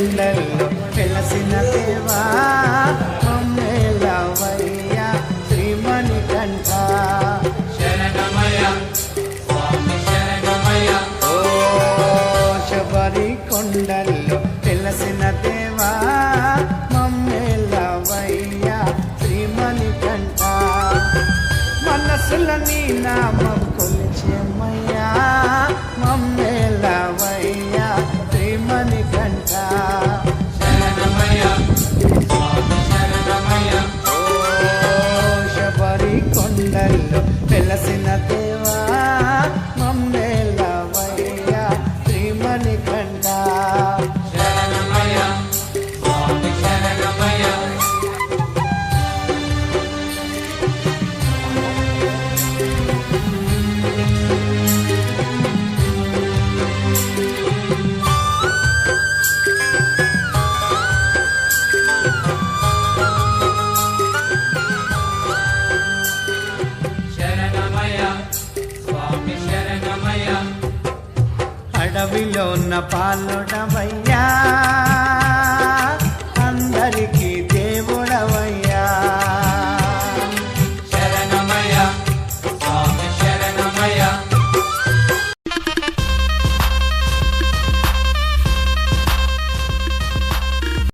కొండల్లో వెలసిన దేవా మమ్మేలవయ్యా శ్రీమణికంఠ శరణమయ్య స్వామి శరణమయ్య ఓ శబరి కొండల్లో వెలసిన దేవా మమ్మేలవయ్యా శ్రీమణికంఠ మనసుల నీ నామం కొలిచేమయ్యా మమ్మేలవయ్యా శ్రీమణికంఠ శరణమయ్య స్వామి శరణమయ్య ఓ శబరి కొండల్లో వెలసిన దేవా మమ్మేలవయ్యా శ్రీమణికంఠ శరణమయ్య స్వామి శరణమయ్య శరణమయ్య స్వామి శరణమయ్య అడవిలో ఉన్న పాలుడవయ్యా అందరికి